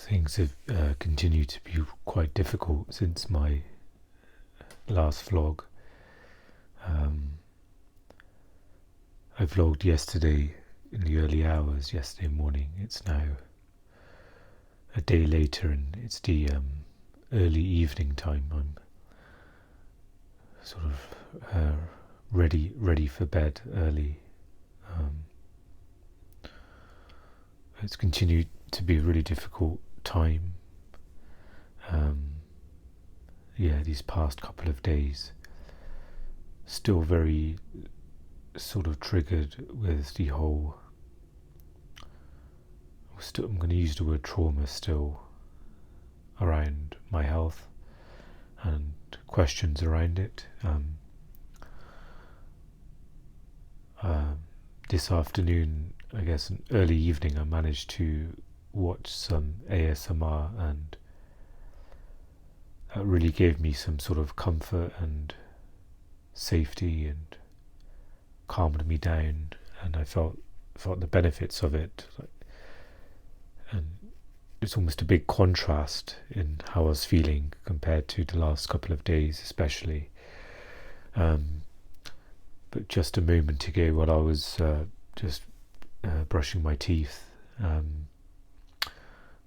Things have continued to be quite difficult since my last vlog. I vlogged yesterday in the early hours, yesterday morning. It's now a day later and it's the early evening time. I'm sort of ready for bed early. It's continued to be a really difficult time. These past couple of days, still very sort of triggered with the whole, I'm going to use the word trauma still, around my health and questions around it. This afternoon, I guess an early evening, I managed to watch some ASMR, and that really gave me some sort of comfort and safety and calmed me down, and I felt the benefits of it. And it's almost a big contrast in how I was feeling compared to the last couple of days especially. But just a moment ago, while I was brushing my teeth, there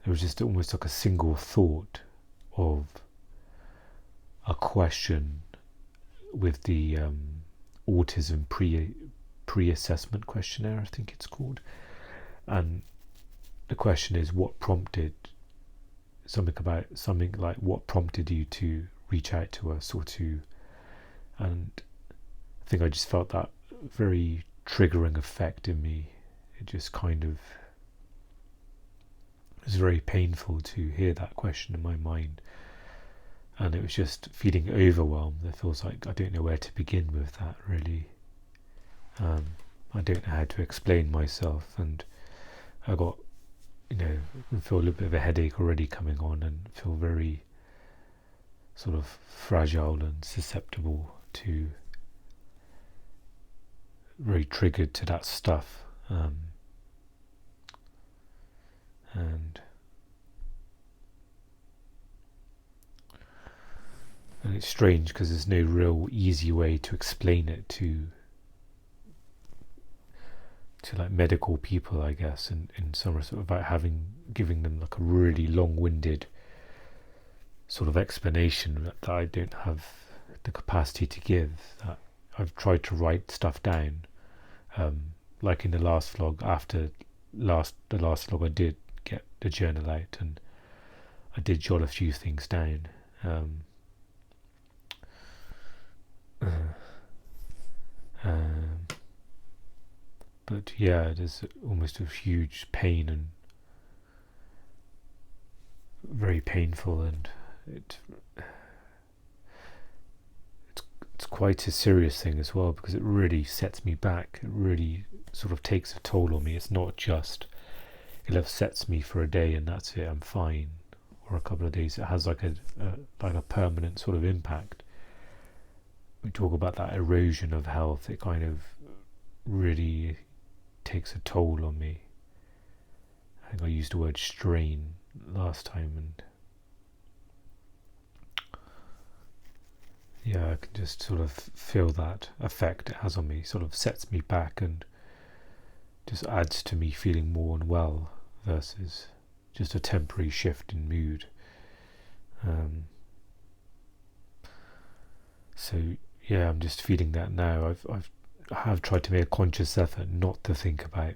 was just almost like a single thought of a question with the autism pre-assessment questionnaire, I think it's called. And the question is, what prompted something like what prompted you to reach out to us, and I think I just felt that very triggering effect in me. It just kind of, it was very painful to hear that question in my mind, and it was just feeling overwhelmed. It feels like I don't know where to begin with that, really. I don't know how to explain myself, and I got, I feel a little bit of a headache already coming on, and feel very sort of fragile and susceptible to, very triggered to that stuff. And it's strange because there's no real easy way to explain it to like medical people, I guess, in some sort of about giving them like a really long-winded sort of explanation that I don't have the capacity to give. That I've tried to write stuff down, like in the last vlog. After the last vlog, I did get the journal out and I did jot a few things down. But yeah, there's almost a huge pain, and very painful, and it's quite a serious thing as well, because it really sets me back. It really sort of takes a toll on me. It's not just it upsets me for a day and that's it, I'm fine, or a couple of days. It has like a permanent sort of impact. We talk about that erosion of health. It kind of really takes a toll on me. I think I used the word strain last time, and yeah, I can just sort of feel that effect it has on me. It sort of sets me back and just adds to me feeling more unwell versus just a temporary shift in mood. So yeah, I'm just feeling that now. I have tried to make a conscious effort not to think about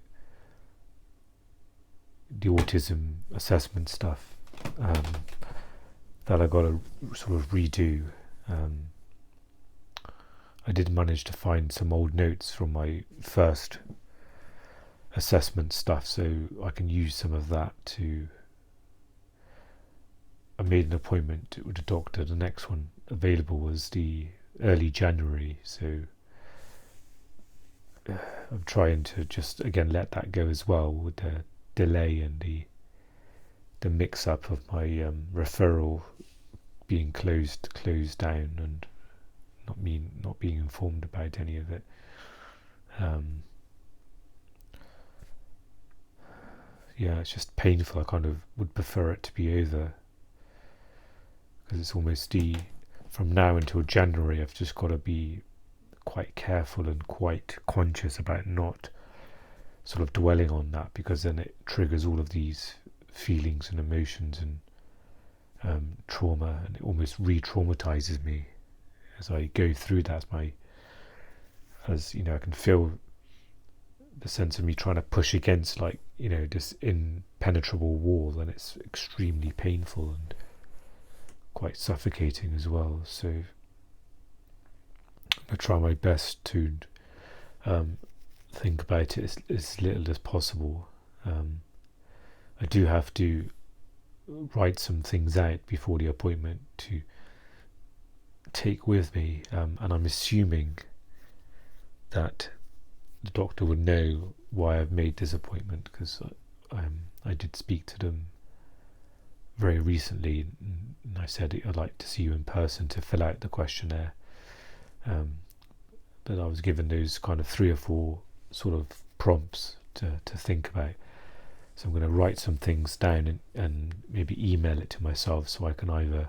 the autism assessment stuff that I got to sort of redo. I did manage to find some old notes from my first assessment stuff, so I can use some of that to. I made an appointment with the doctor. The next one available was the early January, so I'm trying to just again let that go as well, with the delay and the mix-up of my referral being closed down, and not being informed about any of it. yeah, it's just painful. I kind of would prefer it to be over, because it's almost from now until January, I've just got to be quite careful and quite conscious about not sort of dwelling on that, because then it triggers all of these feelings and emotions and trauma, and it almost re-traumatizes me as I go through that. As I can feel the sense of me trying to push against, like, this impenetrable wall, and it's extremely painful and quite suffocating as well. So I try my best to think about it as little as possible. I do have to write some things out before the appointment to take with me, and I'm assuming that the doctor would know why I've made this appointment, because I did speak to them very recently, and I said I'd like to see you in person to fill out the questionnaire, but I was given those kind of 3 or 4 sort of prompts to think about. So I'm going to write some things down and maybe email it to myself, so I can either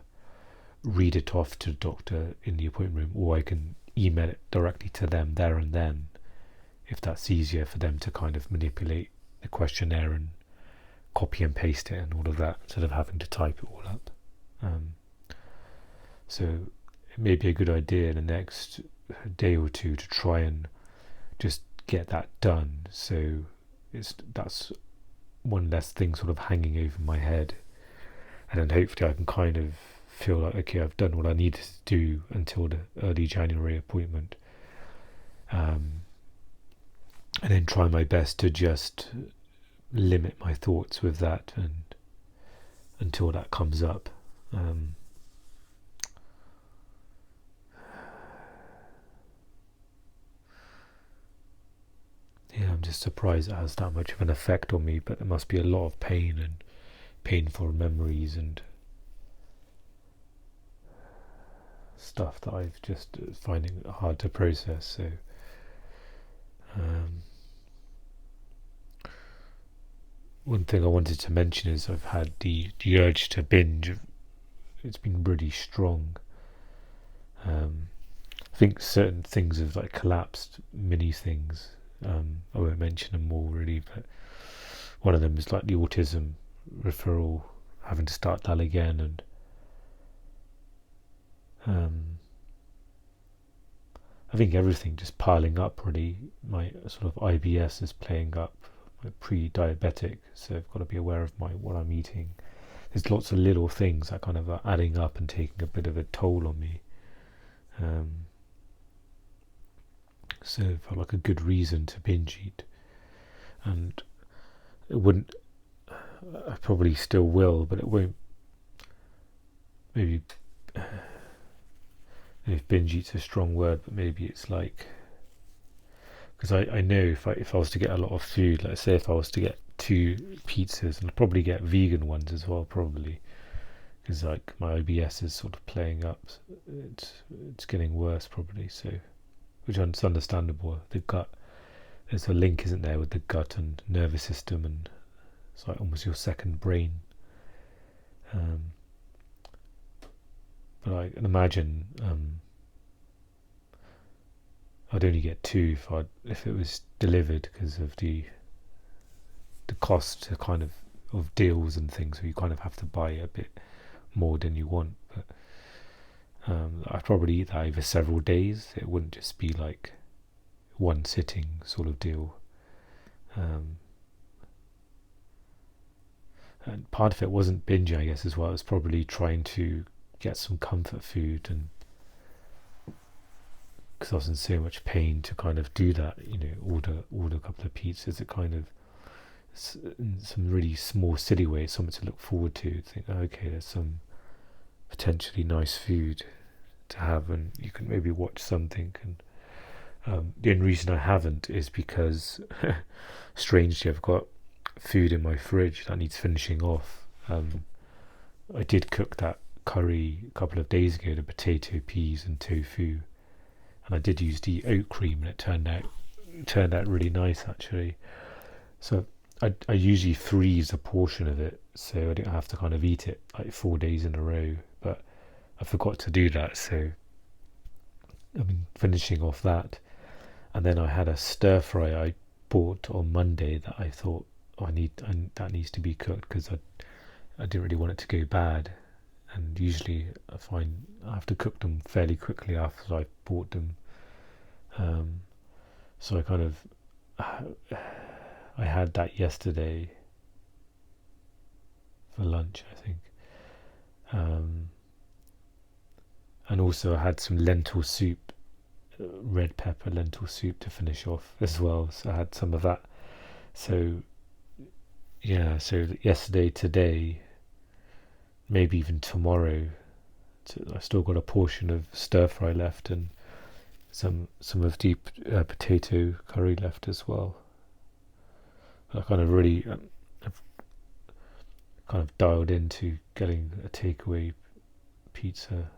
read it off to the doctor in the appointment room, or I can email it directly to them there and then, if that's easier for them to kind of manipulate the questionnaire and copy and paste it and all of that, instead of having to type it all up. So it may be a good idea in the next day or two to try and just get that done, so that's one less thing sort of hanging over my head, and then hopefully I can kind of feel like, okay, I've done what I needed to do until the early January appointment, and then try my best to just limit my thoughts with that and until that comes up. Yeah, I'm just surprised it has that much of an effect on me, but there must be a lot of pain and painful memories and stuff that I've just finding it hard to process. So one thing I wanted to mention is I've had the urge to binge. It's been really strong. I think certain things have like collapsed, many things. I won't mention them all really, but one of them is like the autism referral, having to start that again, and I think everything just piling up really. My sort of IBS is playing up, my pre-diabetic, so I've got to be aware of what I'm eating. There's lots of little things that kind of are adding up and taking a bit of a toll on me. So it felt like a good reason to binge eat, and it wouldn't. I probably still will, but it won't. Maybe if binge eat's a strong word, but maybe it's like, because I know if I was to get a lot of food, let's say if I was to get 2 pizzas, and I'd probably get vegan ones as well, probably, because like my IBS is sort of playing up. It's getting worse probably, so. Which is understandable. The gut, there's a link, isn't there, with the gut and nervous system, and it's like almost your second brain. But I can imagine I'd only get 2 if it was delivered, because of the cost to kind of deals and things, where you kind of have to buy a bit more than you want. But I'd probably eat that over several days. It wouldn't just be like one sitting sort of deal. And part of it wasn't binging, I guess, as well. It was probably trying to get some comfort food, and because I was in so much pain, to kind of do that, order a couple of pizzas. It kind of, in some really small silly way, something to look forward to. Think, okay, there's some potentially nice food to have, and you can maybe watch something. And the only reason I haven't is because strangely I've got food in my fridge that needs finishing off. I did cook that curry a couple of days ago, the potato, peas and tofu, and I did use the oat cream, and it turned out really nice actually. So I usually freeze a portion of it so I don't have to kind of eat it like 4 days in a row, but I forgot to do that, so I've been finishing off that. And then I had a stir fry I bought on Monday that I thought, oh, that needs to be cooked because I didn't really want it to go bad. And usually I find I have to cook them fairly quickly after I bought them. So I kind of I had that yesterday for lunch, I think. And also I had some lentil soup, red pepper lentil soup to finish off as well. So I had some of that. So yeah, so yesterday, today, maybe even tomorrow, I still got a portion of stir fry left and some of the potato curry left as well. I kind of really I've kind of dialed into getting a takeaway pizza.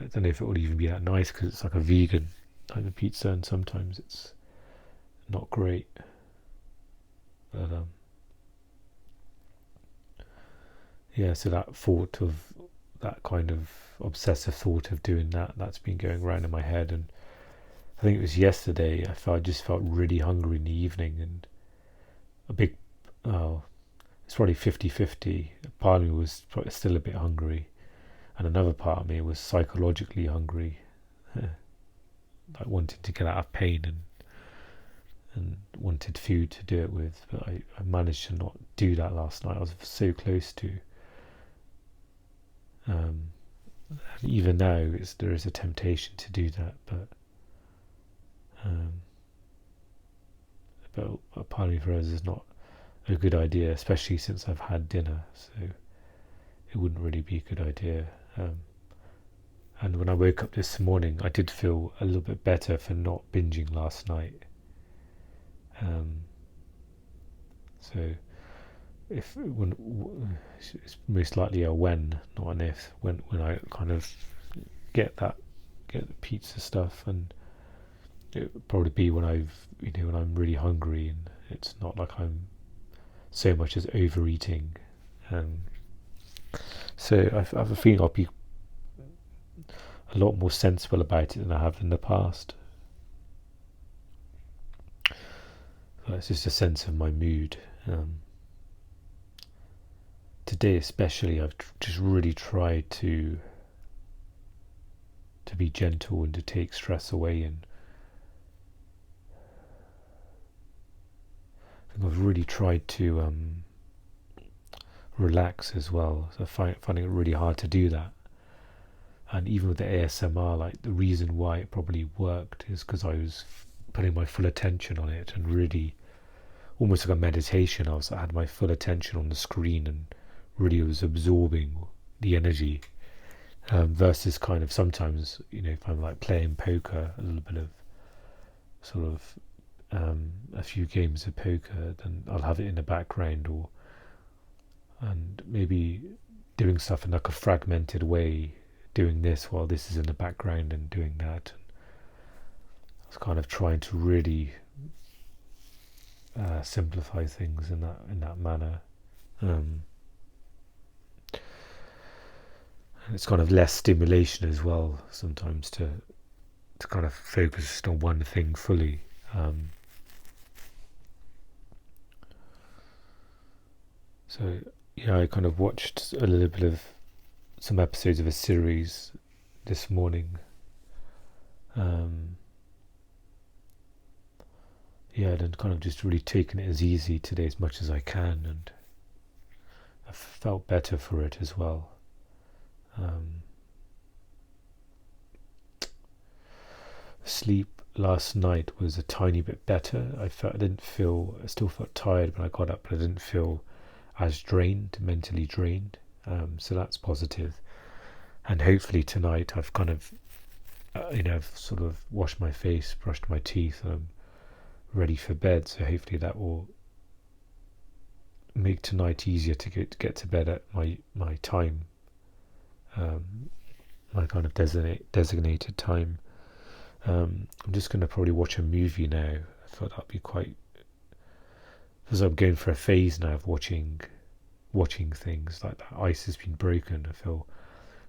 I don't know if it will even be that nice because it's like a vegan type of pizza, and sometimes it's not great. But yeah, so that kind of obsessive thought of doing that's been going around in my head. And I think it was yesterday I just felt really hungry in the evening, and a big it's probably 50-50. Part of me was probably still a bit hungry, and another part of me was psychologically hungry, like wanting to get out of pain and wanted food to do it with. But I managed to not do that last night. I was so close to. Even now, there is a temptation to do that, but a part of me realizes it's not a good idea, especially since I've had dinner. So it wouldn't really be a good idea. And when I woke up this morning, I did feel a little bit better for not binging last night. So it's most likely a when, not an if. When I kind of get the pizza stuff, and it would probably be when when I'm really hungry and it's not like I'm so much as overeating. So I have a feeling I'll be a lot more sensible about it than I have in the past. So it's just a sense of my mood. Today especially, I've just really tried to be gentle and to take stress away, and I think I've really tried to relax as well. So finding it really hard to do that. And even with the ASMR, like the reason why it probably worked is because I was putting my full attention on it, and really almost like a meditation. I had my full attention on the screen and really was absorbing the energy. Versus kind of sometimes, if I'm like playing poker, a little bit of sort of a few games of poker, then I'll have it in the background, and maybe doing stuff in like a fragmented way, doing this while this is in the background and doing that. And I was kind of trying to really simplify things in that manner. It's kind of less stimulation as well sometimes to kind of focus on one thing fully. So yeah, I kind of watched a little bit of some episodes of a series this morning. Yeah, and kind of just really taken it as easy today as much as I can, and I felt better for it as well. Sleep last night was a tiny bit better. I still felt tired when I got up, but I didn't feel as mentally drained. So that's positive. And hopefully tonight I've kind of, I've sort of washed my face, brushed my teeth, and I'm ready for bed. So hopefully that will make tonight easier to get to bed at my time, my kind of designated time. I'm just going to probably watch a movie now. I thought that'd be quite because I'm going for a phase now of watching things like that. Ice has been broken. I feel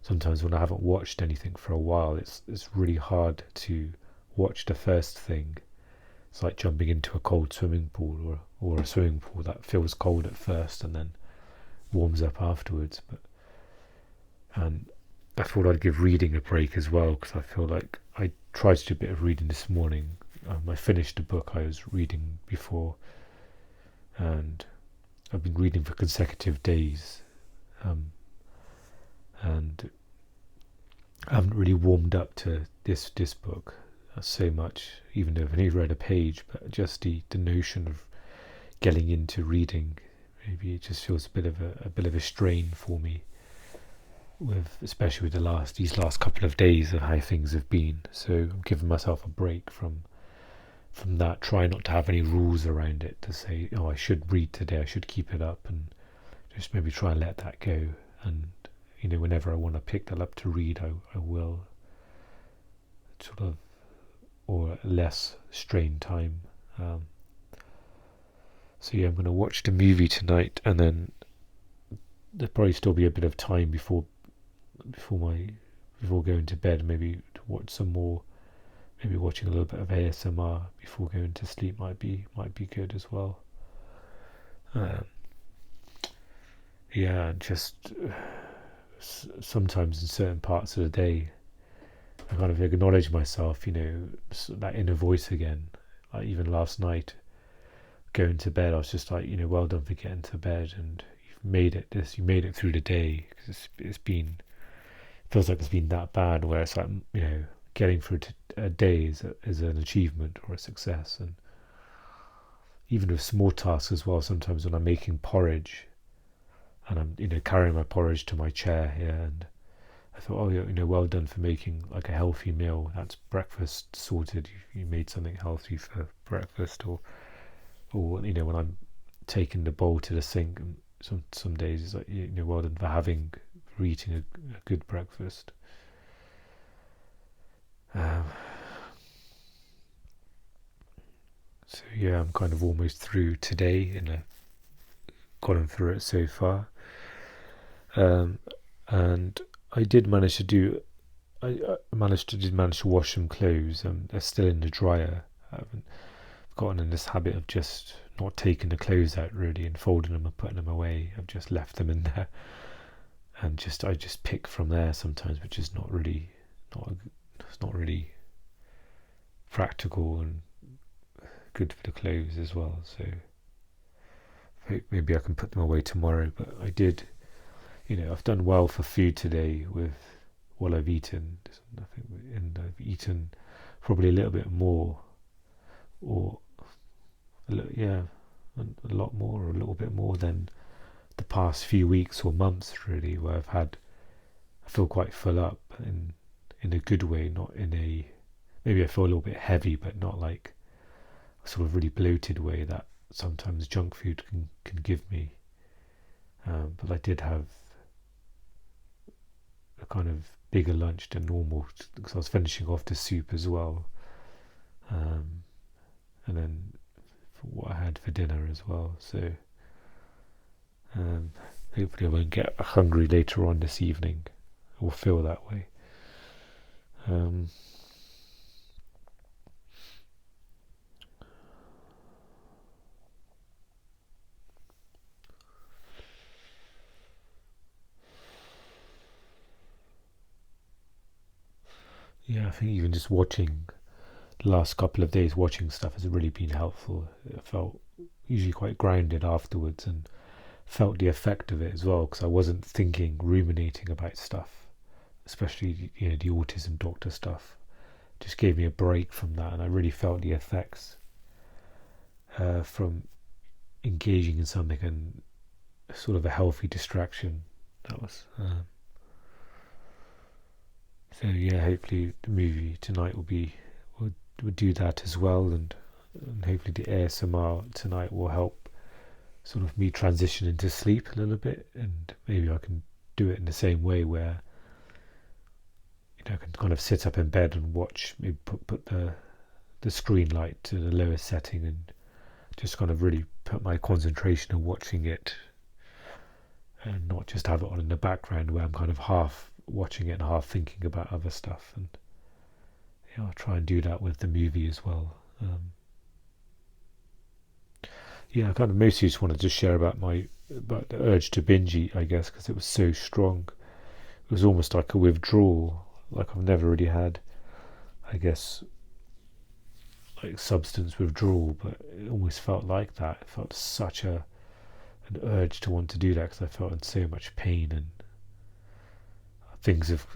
sometimes when I haven't watched anything for a while, it's really hard to watch the first thing. It's like jumping into a cold swimming pool, or a swimming pool that feels cold at first and then warms up afterwards. And I thought I'd give reading a break as well, because I feel like I tried to do a bit of reading this morning. I finished a book I was reading before, and I've been reading for consecutive days, and I haven't really warmed up to this book so much, even though I've only read a page. But just the notion of getting into reading, maybe it just feels a bit of a strain for me, especially with these last couple of days of how things have been. So I'm giving myself a break from that. Try not to have any rules around it to say, oh, I should read today, I should keep it up, and just maybe try and let that go. And whenever I want to pick that up to read, I will, sort of, or less strained time. So yeah, I'm going to watch the movie tonight, and then there'll probably still be a bit of time before going to bed, maybe to watch some more. Maybe watching a little bit of ASMR before going to sleep might be good as well. Yeah, just sometimes in certain parts of the day, I kind of acknowledge myself, that inner voice again. Like even last night, going to bed, I was just like, well done for getting to bed, and you made it through the day. Because feels like it's been that bad, where it's like, getting through a day is an achievement or a success. And even with small tasks as well, sometimes when I'm making porridge and I'm carrying my porridge to my chair here, and I thought, oh, well done for making like a healthy meal. That's breakfast sorted. You made something healthy for breakfast. Or when I'm taking the bowl to the sink, and some days it's like, well done for eating a good breakfast. So yeah, I'm kind of almost through today, and I've gotten through it so far. And I did manage to manage to wash some clothes. They're still in the dryer. I haven't gotten in this habit of just not taking the clothes out really and folding them and putting them away. I've just left them in there, and I just pick from there sometimes, which is not really practical and good for the clothes as well. So maybe I can put them away tomorrow. But I did, I've done well for food today with what I've eaten. And I've eaten probably a little bit more, or a lot more, or a little bit more than the past few weeks or months, really, where I feel quite full up in a good way, not in a, maybe I feel a little bit heavy, but not like a sort of really bloated way that sometimes junk food can give me. But I did have a kind of bigger lunch than normal, because I was finishing off the soup as well, and then what I had for dinner as well. So hopefully I won't get hungry later on this evening, or feel that way. Yeah, I think even just watching the last couple of days, watching stuff has really been helpful. I felt usually quite grounded afterwards, and felt the effect of it as well, because I wasn't ruminating about stuff, especially the autism doctor stuff. Just gave me a break from that, and I really felt the effects from engaging in something, and sort of a healthy distraction. That was so yeah. Hopefully the movie tonight will do that as well, and hopefully the ASMR tonight will help sort of me transition into sleep a little bit, and maybe I can do it in the same way where I can kind of sit up in bed and watch, maybe put the screen light to the lowest setting, and just kind of really put my concentration in watching it and not just have it on in the background where I'm kind of half watching it and half thinking about other stuff. And I'll try and do that with the movie as well. I kind of mostly just wanted to share about the urge to binge eat, I guess, because it was so strong. It was almost like a withdrawal, like I've never really had, I guess, like substance withdrawal, but it almost felt like that. It felt such an urge to want to do that because I felt in so much pain and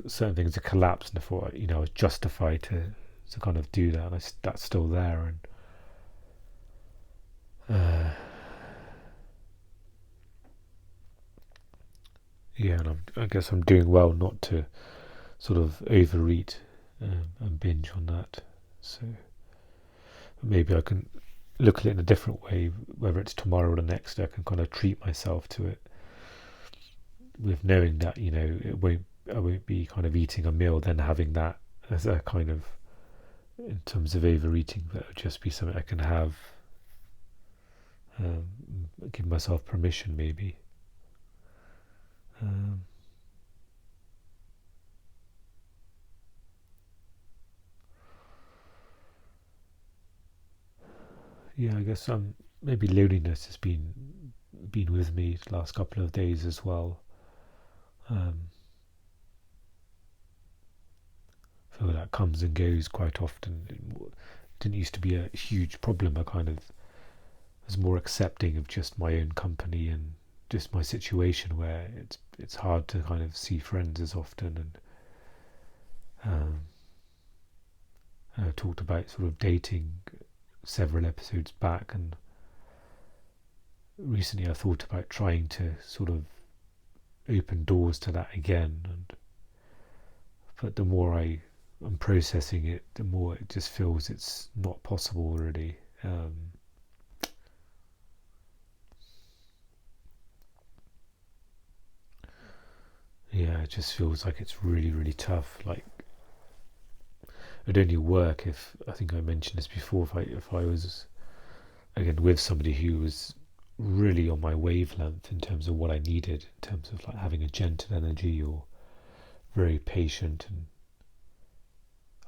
certain things have collapsed, and I thought, I was justified to kind of do that, and that's still there. And and I guess I'm doing well not to sort of overeat and binge on that. So maybe I can look at it in a different way, whether it's tomorrow or the next day. I can kind of treat myself to it with knowing that I won't be kind of eating a meal then having that as a kind of, in terms of overeating, that would just be something I can have, give myself permission maybe. I guess maybe loneliness has been with me the last couple of days as well. I feel that comes and goes quite often. It didn't used to be a huge problem. I kind of was more accepting of just my own company and just my situation, where it's hard to kind of see friends as often. And I talked about sort of dating several episodes back, and recently I thought about trying to sort of open doors to that again, but the more I'm processing it, the more it just feels it's not possible really. It just feels like it's really, really tough. Like, it'd only work if, I think I mentioned this before, if I was again with somebody who was really on my wavelength in terms of what I needed, in terms of like having a gentle energy, or very patient and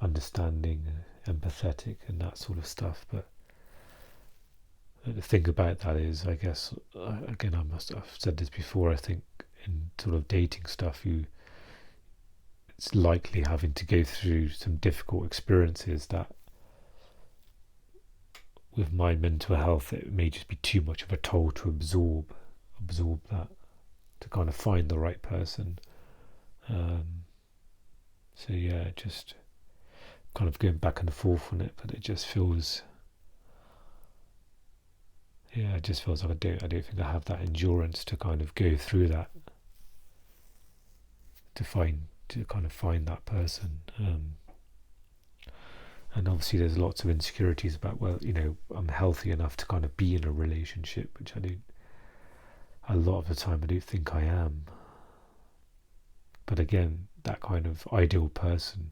understanding, empathetic, and that sort of stuff. But the thing about that is, I guess, again, I've said this before, I think in sort of dating stuff, it's likely having to go through some difficult experiences that, with my mental health, it may just be too much of a toll to absorb that, to kind of find the right person. Just kind of going back and forth on it, but it just feels, it just feels like I don't think I have that endurance to kind of go through that, to kind of find that person. And obviously there's lots of insecurities about, I'm healthy enough to kind of be in a relationship, which a lot of the time I don't think I am. But again, that kind of ideal person,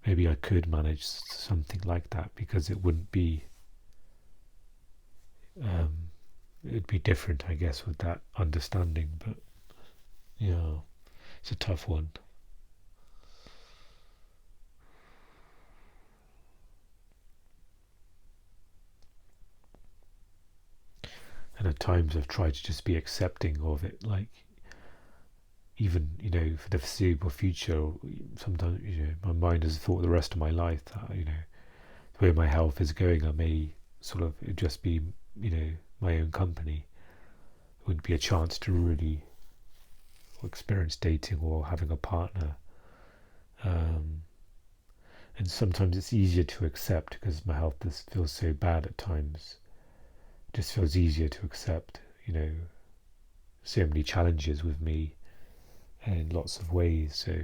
maybe I could manage something like that, because it wouldn't be, it'd be different, I guess, with that understanding. But it's a tough one. And at times I've tried to just be accepting of it, like, even, for the foreseeable future. Sometimes, my mind has thought the rest of my life that, the way my health is going, I may sort of just be, my own company. It wouldn't be a chance to really experience dating or having a partner. And sometimes it's easier to accept, because my health just feels so bad at times. It just feels easier to accept, so many challenges with me in lots of ways. So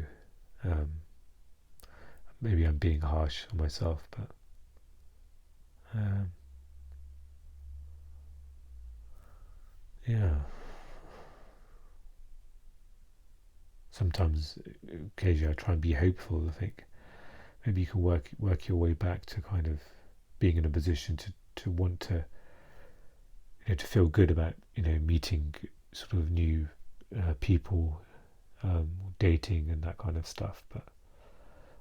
maybe I'm being harsh on myself, but sometimes, occasionally, I try and be hopeful. I think maybe you can work your way back to kind of being in a position to want to, to feel good about meeting sort of new people, dating and that kind of stuff. But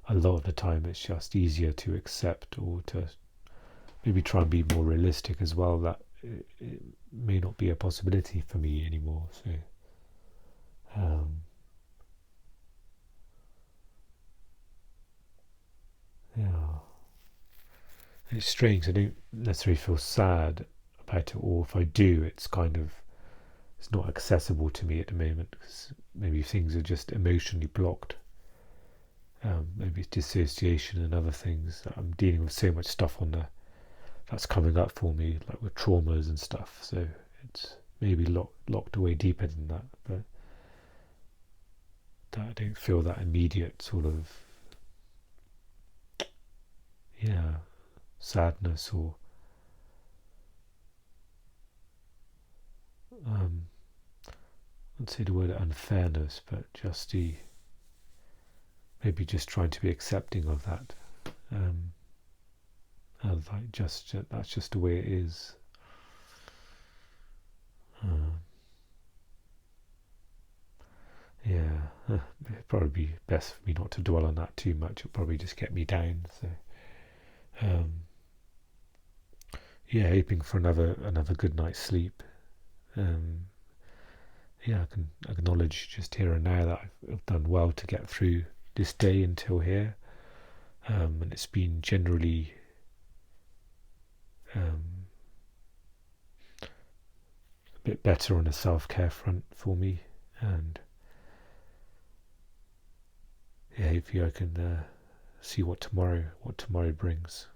a lot of the time it's just easier to accept, or to maybe try and be more realistic as well, that it may not be a possibility for me anymore. So yeah, it's strange. I don't necessarily feel sad about it, or if I do, it's not accessible to me at the moment, because maybe things are just emotionally blocked. Maybe it's dissociation and other things. I'm dealing with so much stuff that's coming up for me, like with traumas and stuff. So it's maybe locked away deeper than that. But I don't feel that immediate sort of sadness, or I'd say the word unfairness, but just maybe just trying to be accepting of that. And like that's just the way it is. Yeah, it'd probably be best for me not to dwell on that too much. It'll probably just get me down. So, hoping for another good night's sleep. I can acknowledge just here and now that I've done well to get through this day until here, and it's been generally a bit better on a self-care front for me, and hopefully I can see what tomorrow brings.